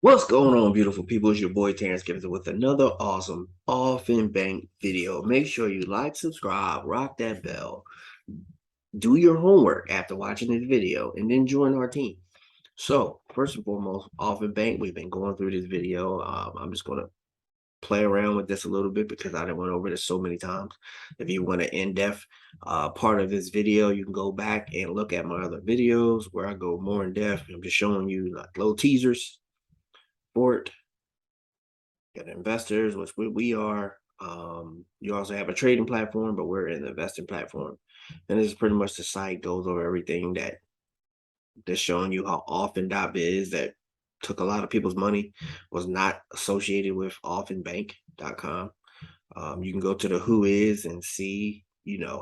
What's going on, beautiful people? It's your boy Terrence Gibbons with another awesome Aufinbank video. Make sure you like, subscribe, rock that bell, do your homework after watching this video, and then join our team. So, first and foremost, Aufinbank, we've been going through this video. I'm just going to play around with this a little bit because I done went over this so many times. If you want an in-depth part of this video, you can go back and look at my other videos where I go more in depth. I'm just showing you like little teasers for it. Got investors, which we are. You also have a trading platform, but we're in the investing platform. And this is pretty much the site goes over everything that's showing you how Aufinbk that took a lot of people's money was not associated with Aufinbank.com. You can go to the who is and see,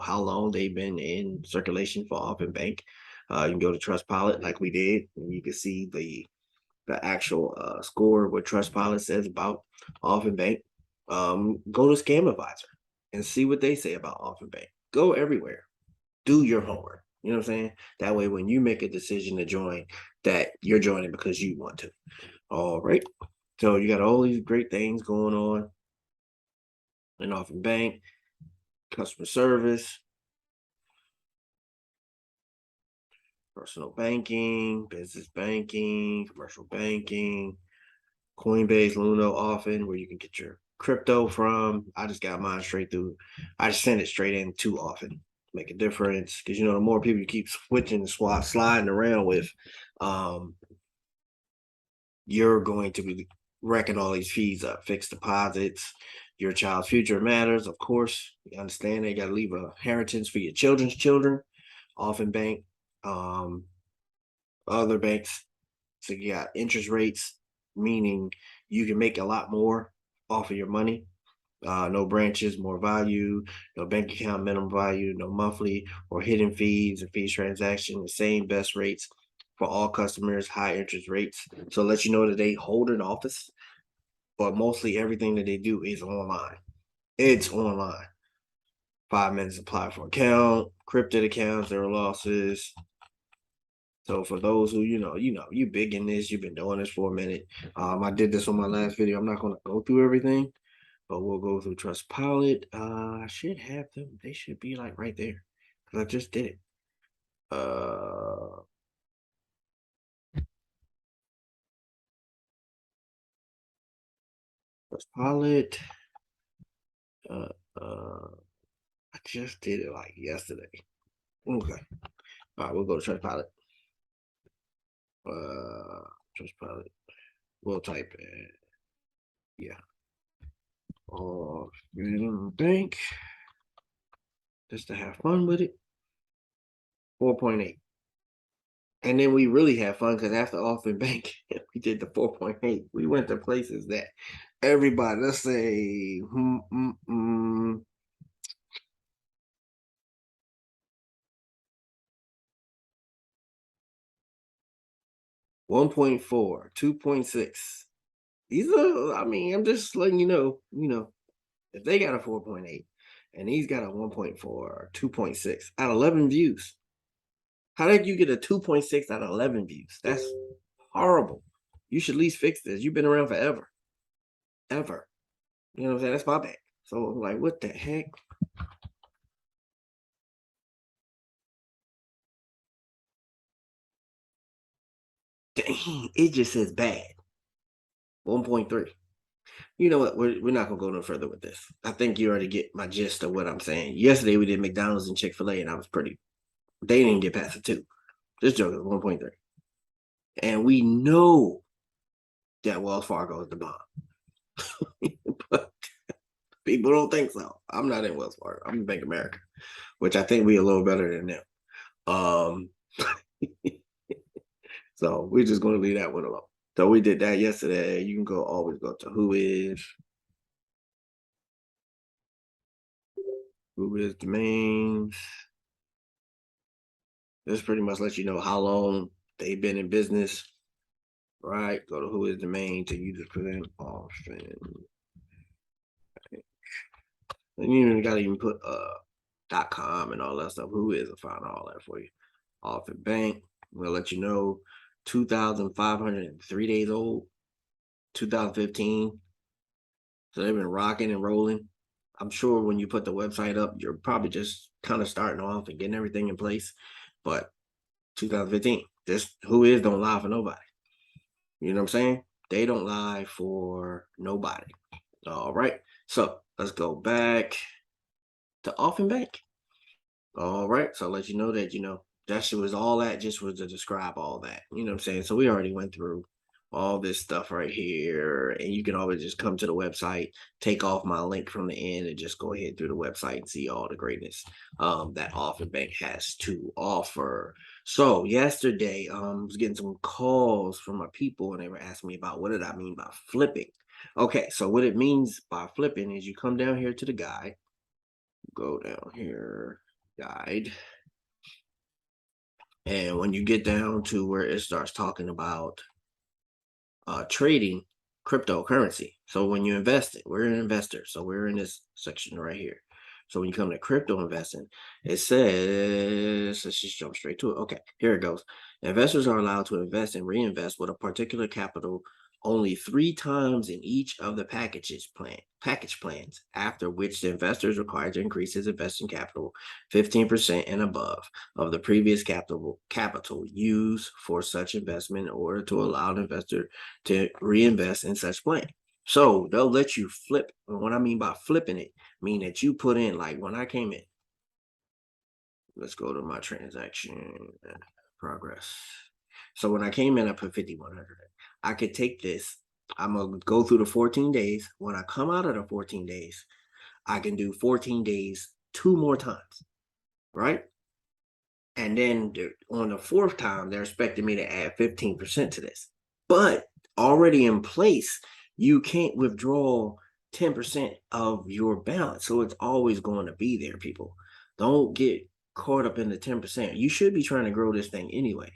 how long they've been in circulation for Aufinbank. You can go to Trustpilot like we did, and you can see the actual score what Trustpilot says about Aufinbank. Go to Scam Advisor and see what they say about Aufinbank. Go everywhere. Do your homework. You know what I'm saying? That way, when you make a decision to join, that you're joining because you want to. All right. So you got all these great things going on in Aufinbank, customer service, personal banking, business banking, commercial banking, Coinbase, Luno, Aufin, where you can get your crypto from. I just got mine straight through. I just send it straight in too often. Make a difference because the more people you keep switching, sliding around with, um, you're going to be wrecking all these fees up. Fixed deposits, your child's future matters, of course. You understand they got to leave a inheritance for your children's children. Often bank, um, other banks. So you got interest rates, meaning you can make a lot more off of your money. No branches, more value, no bank account minimum value, no monthly or hidden fees and fees transaction, the same best rates for all customers, high interest rates. So let you know that they hold an office, but mostly everything that they do is online. It's online. 5 minutes apply for account, cryptid accounts, zero losses. So for those who you big in this, you've been doing this for a minute. I did this on my last video. I'm not going to go through everything, but we'll go through Trustpilot. I should have them. They should be like right there because I just did it. Trustpilot. Uh, I just did it like yesterday. Okay. All right, we'll go to Trustpilot. Trustpilot. We'll type it. Yeah. Bank. Just to have fun with it. 4.8. And then we really had fun because after Aufinbank, Bank, we did the 4.8. We went to places that everybody, let's say, 1.4, 2.6. These are, I mean, I'm just letting if they got a 4.8 and he's got a 1.4 or 2.6 out of 11 views, how did you get a 2.6 out of 11 views? That's horrible. You should at least fix this. You've been around forever. Ever. You know what I'm saying? That's my bad. So, like, what the heck? Dang, it just says bad. 1.3. You know what? We're not gonna go no further with this. I think you already get my gist of what I'm saying. Yesterday we did McDonald's and Chick-fil-A, and I was pretty. They didn't get past a 2. This joke is 1.3, and we know that Wells Fargo is the bomb, but people don't think so. I'm not in Wells Fargo. I'm in Bank of America, which I think we a little better than them. Um, so we're just gonna leave that one alone. So we did that yesterday. You can always go to who is domains. This pretty much lets you know how long they've been in business, right? Go to who is domain to you just put in Aufin. And you even gotta even put .com and all that stuff. Who is? I'll find all that for you. Aufin Bank. We'll let you know 2,503 days old. 2015. So they've been rocking and rolling. I'm sure when you put the website up, you're probably just kind of starting off and getting everything in place. But 2015, this who is don't lie for nobody. You know what I'm saying? They don't lie for nobody. All right. So let's go back to Aufinbank. All right. So I'll let you know that, that shit was all that just was to describe all that. You know what I'm saying? So we already went through all this stuff right here. And you can always just come to the website, take off my link from the end, and just go ahead through the website and see all the greatness that Aufinbank has to offer. So yesterday, I was getting some calls from my people, and they were asking me about what did I mean by flipping. Okay, so what it means by flipping is you come down here to the guide, go down here, guide. And when you get down to where it starts talking about trading cryptocurrency. So when you invest it, we're an investor. So we're in this section right here. So when you come to crypto investing, it says, let's just jump straight to it. Okay, here it goes. Investors are allowed to invest and reinvest with a particular capital only 3 times in each of the package plans, after which the investor is required to increase his investing capital 15% and above of the previous capital used for such investment in order to allow an investor to reinvest in such plan. So they'll let you flip. And what I mean by flipping it, mean that you put in, like when I came in, let's go to my transaction progress. So when I came in, I put 5,100. I could take this. I'm going to go through the 14 days. When I come out of the 14 days, I can do 14 days 2 more times, right? And then on the 4th time, they're expecting me to add 15% to this. But already in place, you can't withdraw 10% of your balance. So it's always going to be there, people. Don't get caught up in the 10%. You should be trying to grow this thing anyway.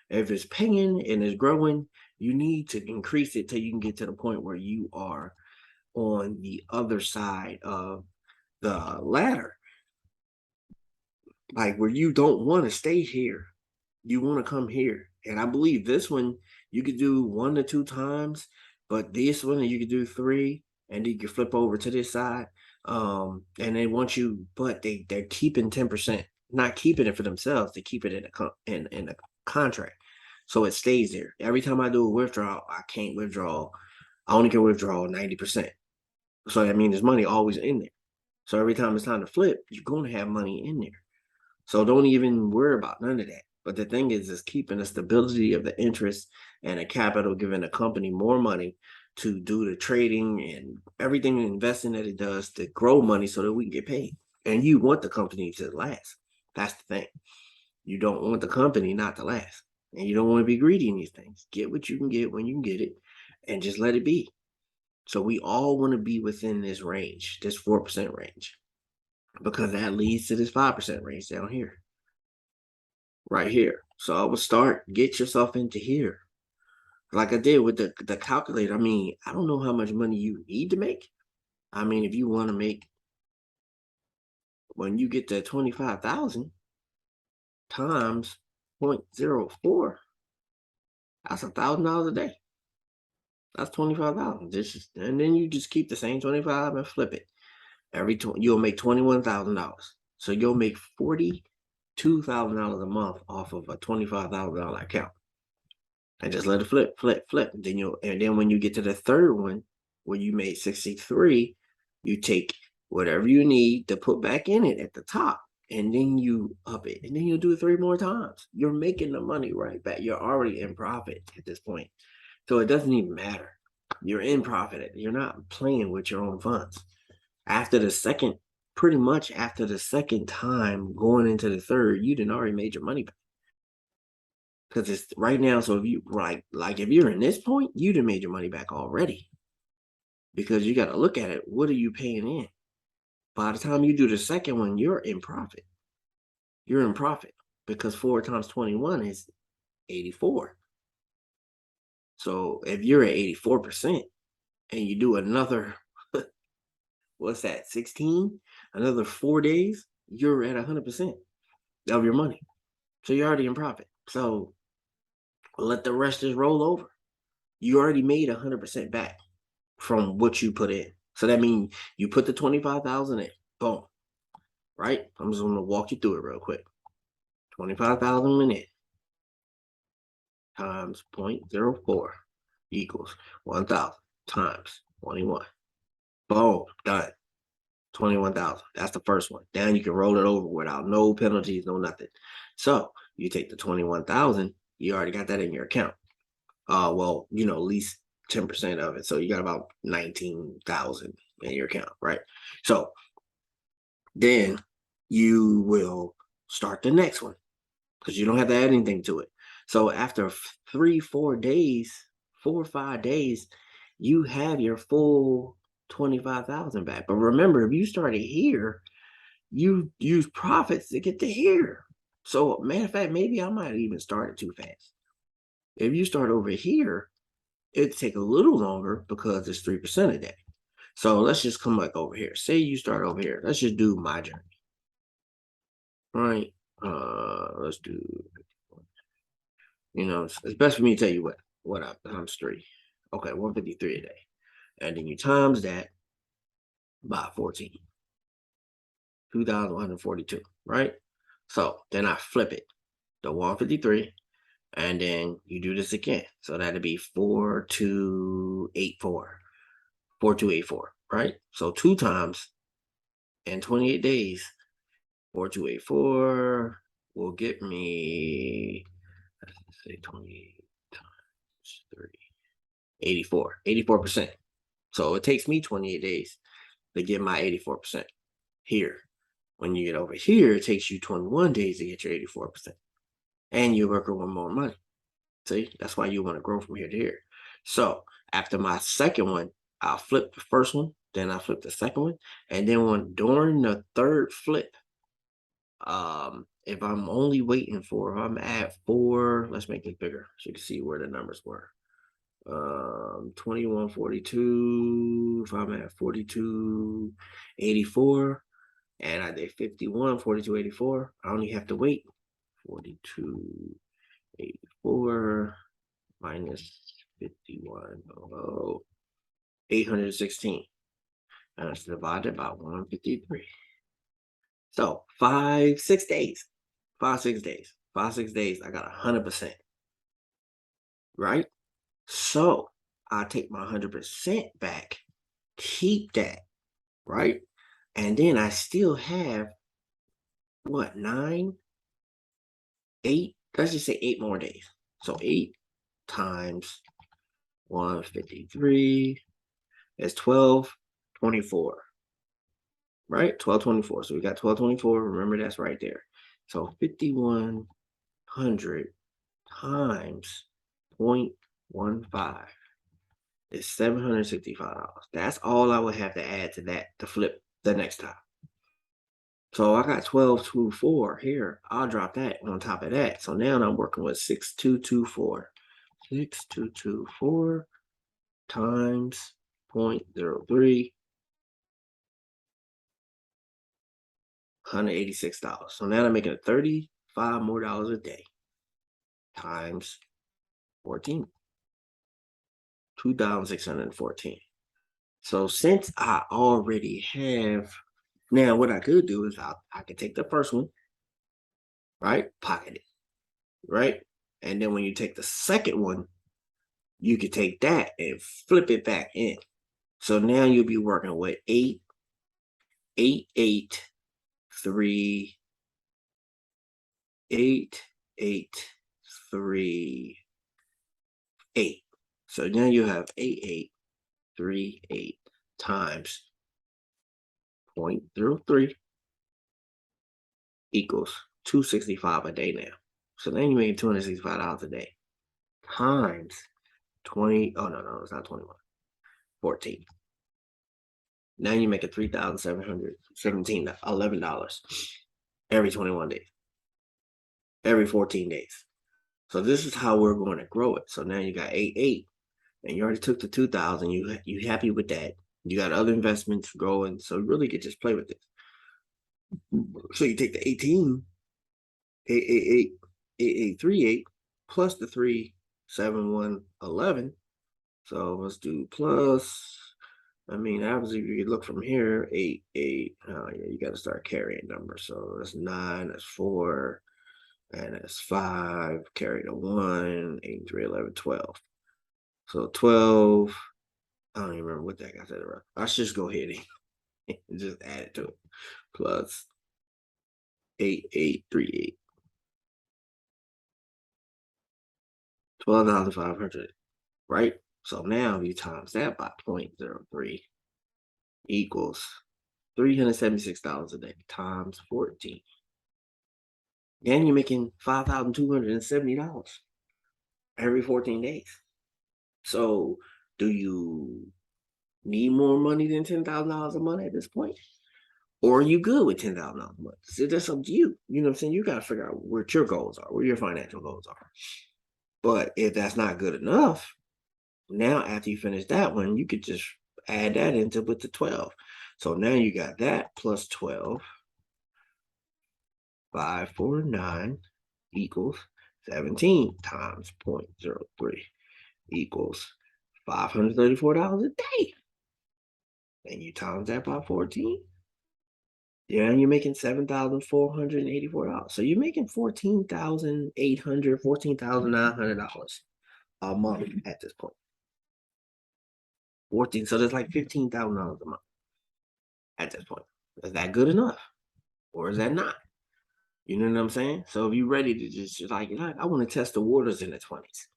If it's paying and it's growing, you need to increase it till you can get to the point where you are on the other side of the ladder. Like where you don't want to stay here. You want to come here. And I believe this one you could do 1 to 2 times, but this one you could do 3, and you can flip over to this side. And they want you, but they're keeping 10%, not keeping it for themselves. They keep it in a contract, so it stays there. Every time I do a withdrawal, I can't withdraw. I only can withdraw 90%. So that means there's money always in there. So every time it's time to flip, you're going to have money in there. So don't even worry about none of that. But the thing is keeping the stability of the interest and the capital, giving the company more money to do the trading and everything investing that it does to grow money so that we can get paid. And you want the company to last. That's the thing. You don't want the company not to last. And you don't want to be greedy in these things. Get what you can get when you can get it and just let it be. So we all want to be within this range, this 4% range, because that leads to this 5% range down here. Right here. So I would get yourself into here. Like I did with the calculator. I mean, I don't know how much money you need to make. I mean, if you want to make, when you get to 25,000 times 0.04, that's $1,000 a day. That's 25,000. And then you just keep the same 25 and flip it. You'll make $21,000. So you'll make $42,000 a month off of a $25,000 account. And just let it flip. And then when you get to the 3rd one, where you made 63, you take whatever you need to put back in it at the top, and then you up it, and then you'll do it 3 more times. You're making the money right back. You're already in profit at this point. So it doesn't even matter. You're in profit. You're not playing with your own funds. Pretty much after the second time going into the 3rd, you done already made your money back. Because it's right now. So if you like if you're in this point, you done made your money back already. Because you got to look at it. What are you paying in? By the time you do the second one, you're in profit. You're in profit because 4 times 21 is 84. So if you're at 84% and you do another, what's that, 16? Another 4 days, you're at 100% of your money. So you're already in profit. So let the rest just roll over. you already made 100% back from what you put in. So that means you put the 25,000 in, boom, right? I'm just gonna walk you through it real quick. 25,000 went in times 0.04 equals 1,000 times 21. Boom, done. 21,000. That's the first one. Then you can roll it over without no penalties, no nothing. So you take the 21,000, you already got that in your account. Well, you know, at least 10% of it. So you got about 19,000 in your account, right? So then you will start the next one because you don't have to add anything to it. So after 4 days, 4 or 5 days, you have your full 25,000 back. But remember, if you started here, you use profits to get to here. So matter of fact, maybe I might even start it too fast. If you start over here, it'd take a little longer because it's 3% a day. So let's just come back over here. Say you start over here. Let's just do my journey. All right. Let's do, you know, it's best for me to tell you what I times 3. Okay, 153 a day. And then you times that by 14. 2,142, right? So then I flip it to 153, and then you do this again. So that'd be 4284. 4284, right? So 2 times in 28 days, 4284 will get me, let's say 28 times 3, 84, 84%. So it takes me 28 days to get my 84% here. When you get over here, it takes you 21 days to get your 84%. And you're working with more money. See, that's why you want to grow from here to here. So after my second one, I'll flip the first one, then I'll flip the second one, and then during the third flip, if I'm only waiting for, if I'm at 4, let's make this bigger so you can see where the numbers were. 2142, if I'm at 4284, and I did 51, 4284, I only have to wait 4284 minus 51, 816. And it's divided by 153. So 6 days. 6 days. 6 days, I got 100%. Right? So I take my 100% back, keep that, right? And then I still have what, 9, 8, let's just say 8 more days. So 8 times 153 is 1224, right? 1224. So we got 1224. Remember, that's right there. So 5,100 times 0.15 is $765. That's all I would have to add to that to flip the next time. So I got 1224 here. I'll drop that on top of that. So now I'm working with 6224. 6224 times 0.03, $186. So now I'm making it $35 more a day times 14, 2,614. So since I already have, now what I could do is I could take the first one, right? Pocket it, right? And then when you take the second one, you could take that and flip it back in. So now you'll be working with 8, 8, 8, 3, 8, 8, 3, 8. So now you have 8, 8, 3, 8 times 0.03 equals 265 a day now. So then you make $265 a day times 20. Oh, no, it's not 21. 14. Now you make it $3,717, $11 every 21 days, every 14 days. So this is how we're going to grow it. So now you got 8, 8, and you already took the 2,000. You happy with that? You got other investments growing, so you really could just play with this. So you take the 18, 8, 8, 8, 8, 8, 3, 8 plus the 3, 7, 1, 11. So let's do plus. I mean, obviously, if you look from here, 8, 8. Oh, yeah, you got to start carrying numbers. So that's 9, that's 4, and that's 5. Carry the 1, 8, 3, 11, 12. So 12. I don't even remember what that got that around. I should just go ahead and just add it to it. Plus 8, 8, 3, 8. 12,500, right? So now you times that by 0.03 equals $376 a day times 14. And you're making $5,270 every 14 days. So do you need more money than $10,000 a month at this point? Or are you good with $10,000 a month? So that's up to you. You know what I'm saying? You got to figure out what your goals are, what your financial goals are. But if that's not good enough, now after you finish that one, you could just add that into with the 12. So now you got that plus 12. 549 equals 17 times 0.03 equals $534 a day. And you times that by 14. Yeah, and you're making $7,484. So you're making $14,800, $14,900 a month at this point. 14. So that's like $15,000 a month at this point. Is that good enough? Or is that not? You know what I'm saying? So if you're ready to just like I want to test the waters in the 20s,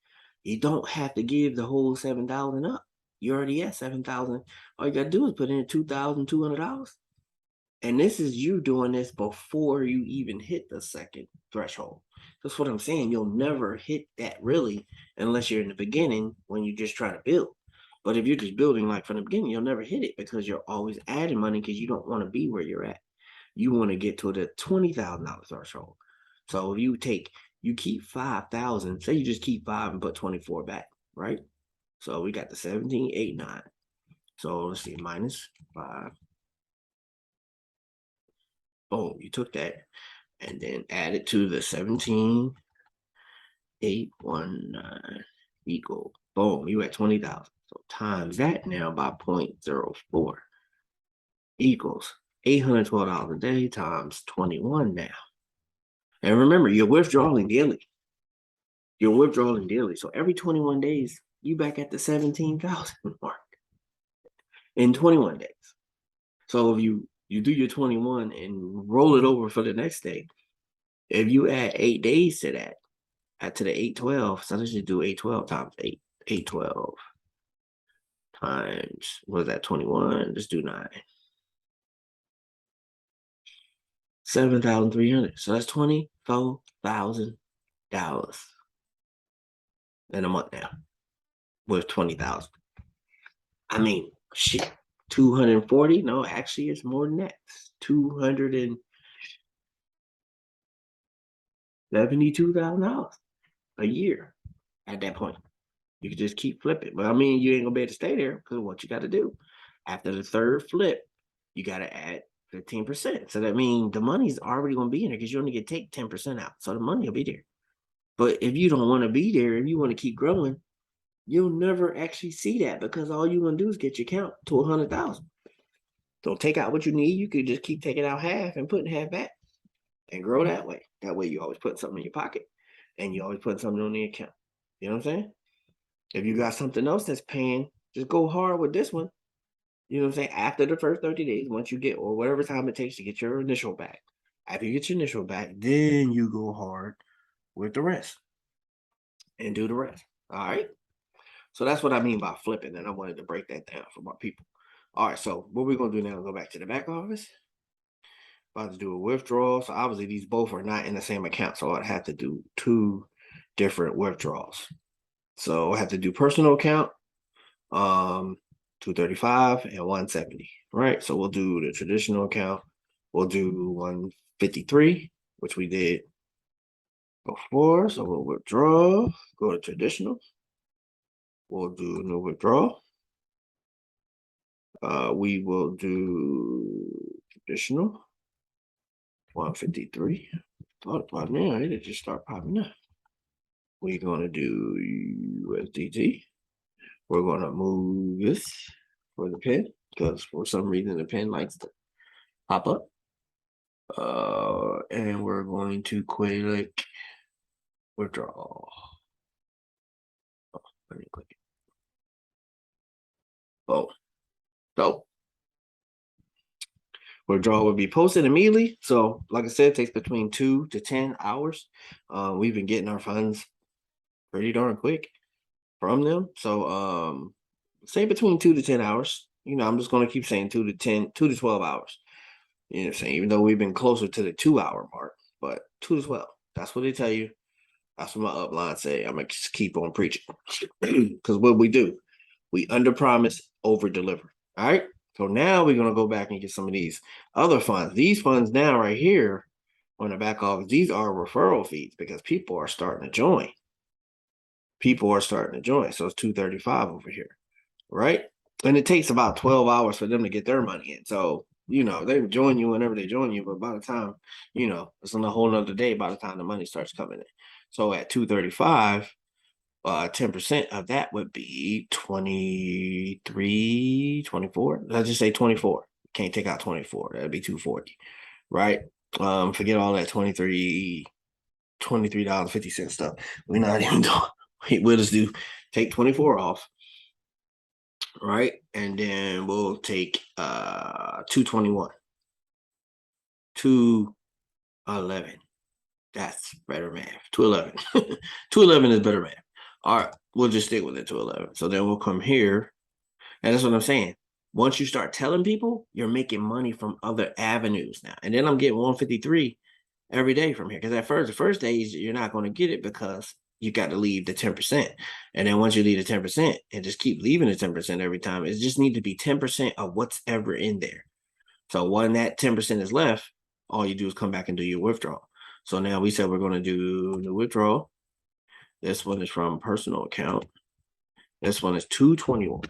you don't have to give the whole 7,000 up. You already at 7,000. All you gotta do is put in $2,200. And this is you doing this before you even hit the second threshold. That's what I'm saying. You'll never hit that really unless you're in the beginning when you just try to build. But if you're just building like from the beginning, you'll never hit it because you're always adding money because you don't want to be where you're at. You want to get to the $20,000 threshold. So if you keep 5,000, say you just keep 5 and put 24 back, right? So we got the 17,889. So let's see, minus 5. Boom, you took that and then add it to the 17,819 equal. Boom, you at 20,000. So times that now by 0.04 equals $812 a day times 21 now. And remember, you're withdrawing daily. You're withdrawing daily. So every 21 days, you back at the 17,000 mark in 21 days. So if you do your 21 and roll it over for the next day, if you add 8 days to that, add to the 812, so let's just do 812 times 8, 812 times, what is that, 21? Let's do 9. 7,300. So that's $24,000 in a month now with 20,000. I mean, shit, 240? No, actually, it's more than that. $272,000 a year at that point. You can just keep flipping. But I mean, you ain't gonna be able to stay there because what you got to do after the third flip, you got to add 15%. So that means the money's already gonna be in there because you only get take 10% out. So the money will be there. But if you don't want to be there and you want to keep growing, you'll never actually see that because all you're gonna do is get your count to 100,000. So take out what you need. You could just keep taking out half and putting half back and grow that way. That way you always put something in your pocket and you always put something on the account. You know what I'm saying? If you got something else that's paying, just go hard with this one. You know what I'm saying? After the first 30 days, once you get, or whatever time it takes to get your initial back. After you get your initial back, then you go hard with the rest and do the rest. All right. So that's what I mean by flipping. And I wanted to break that down for my people. All right. So what we're going to do now is go back to the back office. About to do a withdrawal. So obviously these both are not in the same account. So I'd have to do 2 different withdrawals. So I have to do personal account, 235 and 170, right? So we'll do the traditional account. We'll do 153, which we did before. So we'll withdraw, go to traditional. We'll do no withdrawal. We will do traditional, 153. Thought about now, it'll just start popping up. We're gonna do USDT, We're going to move this for the pin because for some reason the pin likes to pop up. And we're going to click withdrawal. Oh, let me click it. Oh, so withdrawal will be posted immediately. So, like I said, it takes between 2 to 10 hours. We've been getting our funds pretty darn quick from them. So, say between 2 to 10 hours. You know, I'm just going to keep saying 2 to 12 hours. You know what I'm saying? Even though we've been closer to the 2-hour mark, but 2 to 12. That's what they tell you. That's what my upline say. I'm going to just keep on preaching. Because what we do, we under promise, over deliver. All right. So now we're going to go back and get some of these other funds. These funds now right here on the back office, these are referral fees because people are starting to join. People are starting to join. So it's 235 over here. Right. And it takes about 12 hours for them to get their money in. So, you know, they join you whenever they join you. But by the time, you know, it's on a whole nother day by the time the money starts coming in. So at 235, 10% of that would be 23, 24. Let's just say 24. Can't take out 24. That'd be 240, right? Forget all that $23.50 stuff. We're not even doing. We'll just take 24 off, right? And then we'll take 221, 211. That's better math. 211. 211 is better math. All right, we'll just stick with it, 211. So then we'll come here, and that's what I'm saying. Once you start telling people, you're making money from other avenues now. And then I'm getting 153 every day from here. Because the first days, you're not going to get it because you got to leave the 10%. And then once you leave the 10% and just keep leaving the 10% every time, it just need to be 10% of what's ever in there. So when that 10% is left, all you do is come back and do your withdrawal. So now we said we're going to do the withdrawal. This one is from personal account. This one is 221.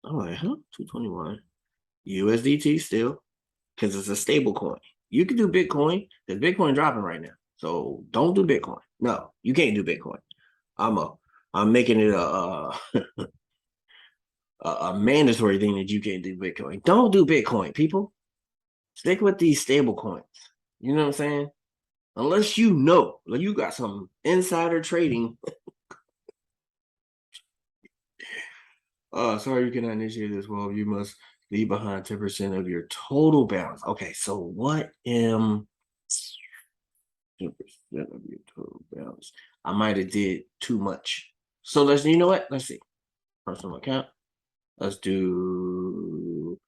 Oh, huh? 221. USDT still, because it's a stable coin. You can do Bitcoin. There's Bitcoin dropping right now. So don't do Bitcoin. No, you can't do Bitcoin. I'm making it a mandatory thing that you can't do Bitcoin. Don't do Bitcoin, people. Stick with these stable coins. You know what I'm saying? Unless you know, like you got some insider trading. Sorry, you cannot initiate this. Well, you must leave behind 10% of your total balance. Okay, so what 10% of your total balance? I might have did too much. So you know what? Let's see. Personal account. Let's do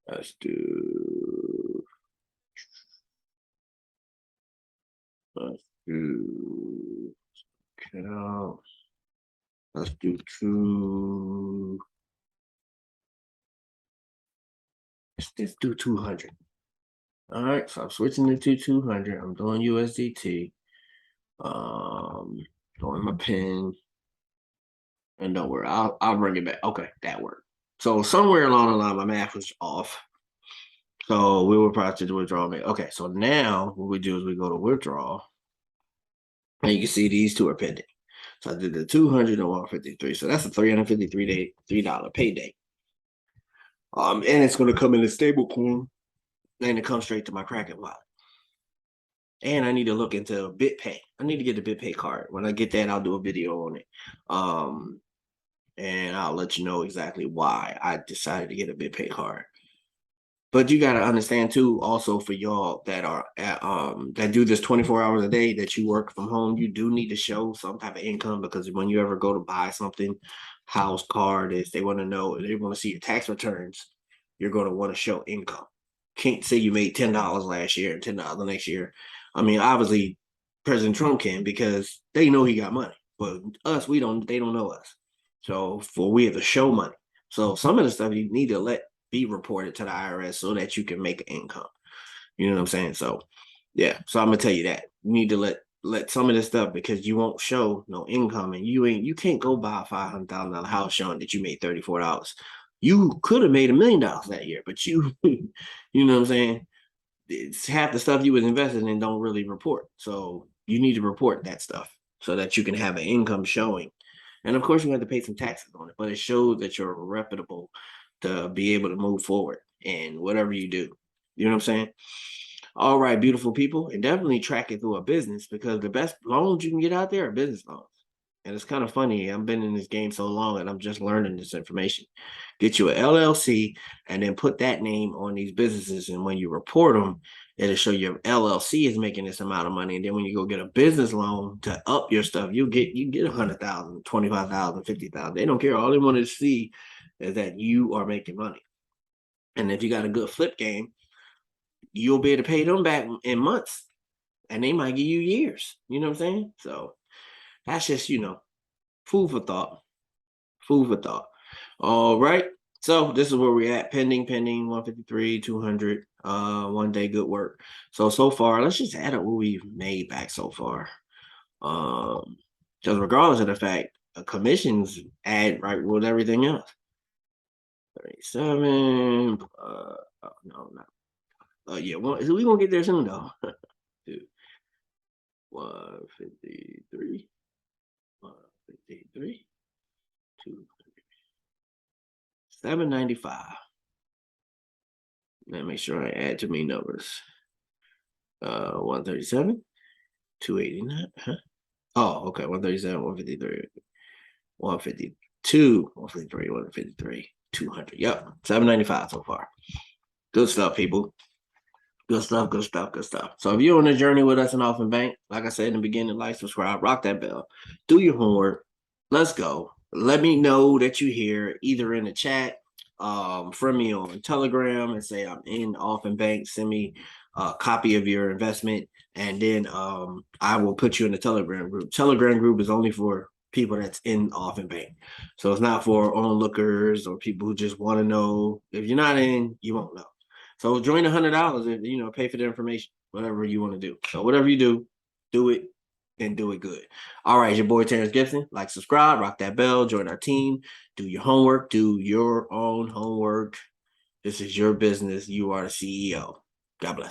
let's do account. Let's do let's just do 200. All right, so I'm switching to 200. I'm doing USDT. Doing my pin. And don't worry, I'll bring it back. Okay, that worked. So somewhere along the line, my math was off. So we were probably to withdraw. Okay, so now what we do is we go to withdrawal. And you can see these two are pending. So I did the 200 and 153. So that's a $353 payday. And it's going to come in a stable coin. And it comes straight to my Kraken wallet. And I need to look into BitPay. I need to get the BitPay card. When I get that, I'll do a video on it. And I'll let you know exactly why I decided to get a BitPay card. But you got to understand too, also for y'all that are that do this 24 hours a day, that you work from home, you do need to show some type of income, because when you ever go to buy something, house, car, they want to know, they want to see your tax returns. You're going to want to show income. Can't say you made $10 last year and $10 the next year. I mean, obviously, President Trump can, because they know he got money. But us, they don't know us. So we have to show money. So some of the stuff you need to be reported to the IRS so that you can make an income. You know what I'm saying? So yeah. So I'm gonna tell you that you need to let some of this stuff, because you won't show no income, and you can't go buy a $500,000 house showing that you made $34. You could have made $1 million that year, but you you know what I'm saying? It's half the stuff you was invested in don't really report. So you need to report that stuff so that you can have an income showing And of course, you have to pay some taxes on it, but it shows that you're reputable to be able to move forward in whatever you do. You know what I'm saying? All right, beautiful people, and definitely track it through a business, because the best loans you can get out there are business loans. And it's kind of funny. I've been in this game so long and I'm just learning this information. Get you an LLC and then put that name on these businesses. And when you report them, it'll show your LLC is making this amount of money. And then when you go get a business loan to up your stuff, you get 100,000, 25,000, 50,000. They don't care. All they want to see is that you are making money. And if you got a good flip game, you'll be able to pay them back in months. And they might give you years. You know what I'm saying? So that's just, food for thought. Food for thought. All right. So this is where we're at. Pending 153, 200. 1 day, good work. So far, let's just add up what we've made back so far. Because regardless of the fact, commissions add right with everything else. 37. No, not. Yeah, so we're gonna get there soon though. 153. 153. 795. Let me make sure I add too many numbers. 137, 289. Huh? Oh, okay. 137, 153, 152, 153, 153, 200. Yep, 795 so far. Good stuff, people. Good stuff, good stuff, good stuff. So if you're on a journey with us in Aufinbank, like I said in the beginning, like, subscribe, rock that bell, do your homework. Let's go. Let me know that you're here, either in the chat, friend me on Telegram and say I'm in Aufinbank. Send me a copy of your investment, and then I will put you in the Telegram group. Telegram group is only for people that's in Aufinbank. So it's not for onlookers or people who just want to know. If you're not in, you won't know. So join $100 and pay for the information, whatever you want to do. So whatever you do it and do it good. All right, your boy Terrence Gibson. Like, subscribe, rock that bell, join our team, do your homework, do your own homework. This is your business. You are the CEO. God bless.